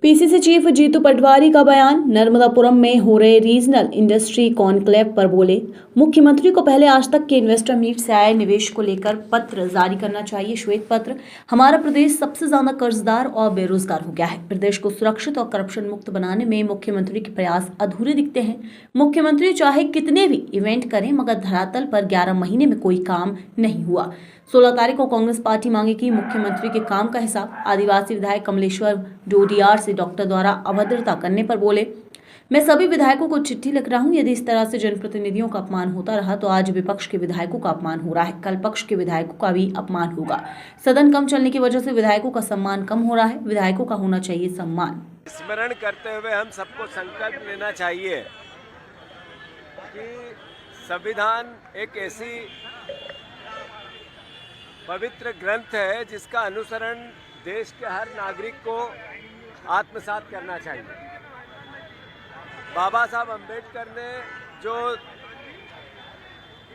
PCC chief Jitu Patwari का बयान। नर्मदापुरम में हो रहे रीजनल इंडस्ट्री कॉन्क्लेव पर बोले, मुख्यमंत्री को पहले आज तक के इन्वेस्टर मीट से आए निवेश को लेकर पत्र जारी करना चाहिए। श्वेत पत्र। हमारा प्रदेश सबसे ज्यादा कर्जदार और बेरोजगार हो गया है। प्रदेश को सुरक्षित और करप्शन मुक्त बनाने में मुख्यमंत्री के प्रयास अधूरे दिखते हैं। मुख्यमंत्री चाहे कितने भी इवेंट करें, मगर धरातल पर 11 महीने में कोई काम नहीं हुआ। 16 तारीख को कांग्रेस पार्टी मांगेगी मुख्यमंत्री के काम का हिसाब। आदिवासी विधायक कमलेश्वर डोडियार से डॉक्टर द्वारा अभद्रता करने पर बोले, मैं सभी विधायकों को चिट्ठी लिख रहा हूं। यदि इस तरह से जनप्रतिनिधियों का अपमान होता रहा तो आज विपक्ष के विधायकों का अपमान हो रहा है, कल पक्ष के विधायकों का भी अपमान होगा। सदन कम चलने की वजह से विधायकों का सम्मान कम हो रहा है। विधायकों का होना चाहिए सम्मान। स्मरण करते हुए हम सबको संकल्प लेना चाहिए कि संविधान एक ऐसी पवित्र ग्रंथ है जिसका अनुसरण देश के हर नागरिक को आत्मसात करना चाहिए। बाबा साहब अम्बेडकर ने जो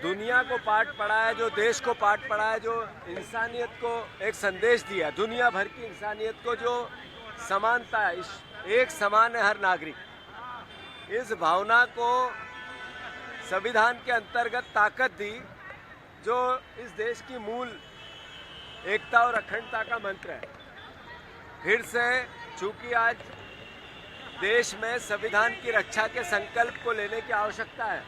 दुनिया को पाठ पढ़ाया, जो देश को पाठ पढ़ाया, जो इंसानियत को एक संदेश दिया, दुनिया भर की इंसानियत को जो समानता है, एक समान है हर नागरिक, इस भावना को संविधान के अंतर्गत ताकत दी, जो इस देश की मूल एकता और अखंडता का मंत्र है। फिर से चूंकि आज देश में संविधान की रक्षा के संकल्प को लेने की आवश्यकता है।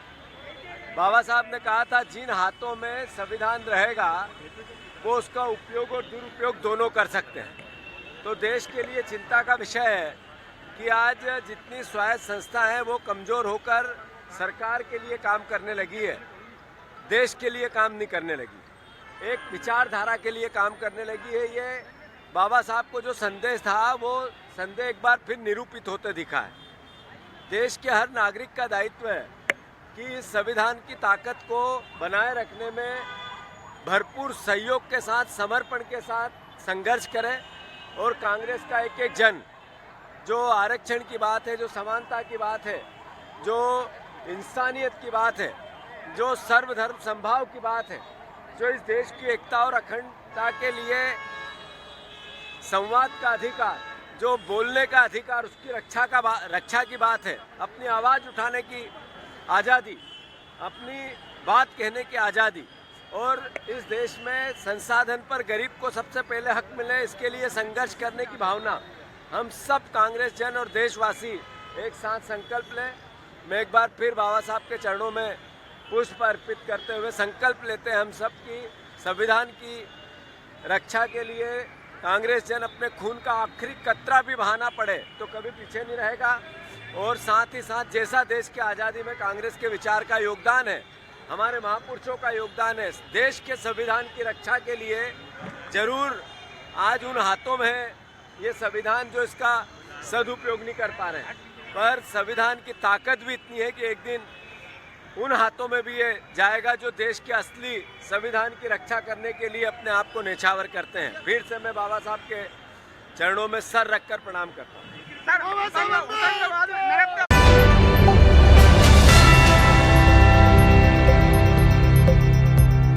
बाबा साहब ने कहा था, जिन हाथों में संविधान रहेगा वो उसका उपयोग और दुरुपयोग दोनों कर सकते हैं। तो देश के लिए चिंता का विषय है कि आज जितनी स्वायत्त संस्था है वो कमज़ोर होकर सरकार के लिए काम करने लगी है, देश के लिए काम नहीं करने लगी, एक विचारधारा के लिए काम करने लगी है। ये बाबा साहब को जो संदेश था वो संदेश एक बार फिर निरूपित होते दिखा है। देश के हर नागरिक का दायित्व है कि इस संविधान की ताकत को बनाए रखने में भरपूर सहयोग के साथ, समर्पण के साथ संघर्ष करें। और कांग्रेस का एक एक जन, जो आरक्षण की बात है, जो समानता की बात है, जो इंसानियत की बात है, जो सर्वधर्म समभाव की बात है, जो इस देश की एकता और अखंडता के लिए संवाद का अधिकार, जो बोलने का अधिकार, उसकी रक्षा की बात है, अपनी आवाज़ उठाने की आज़ादी, अपनी बात कहने की आज़ादी, और इस देश में संसाधन पर गरीब को सबसे पहले हक मिले, इसके लिए संघर्ष करने की भावना हम सब कांग्रेस जन और देशवासी एक साथ संकल्प लें। मैं एक बार फिर बाबा साहब के चरणों में पुष्प अर्पित करते हुए संकल्प लेते हैं हम सब की संविधान की रक्षा के लिए कांग्रेस जन अपने खून का आखिरी कतरा भी बहाना पड़े तो कभी पीछे नहीं रहेगा। और साथ ही साथ जैसा देश की आज़ादी में कांग्रेस के विचार का योगदान है, हमारे महापुरुषों का योगदान है, देश के संविधान की रक्षा के लिए जरूर आज उन हाथों में है ये संविधान जो इसका सदुपयोग नहीं कर पा रहे हैं, पर संविधान की ताकत भी इतनी है कि एक दिन उन हाथों में भी ये जाएगा जो देश के असली संविधान की रक्षा करने के लिए अपने आप को न्यौछावर करते हैं। फिर से मैं बाबा साहब के चरणों में सर रखकर प्रणाम करता हूँ।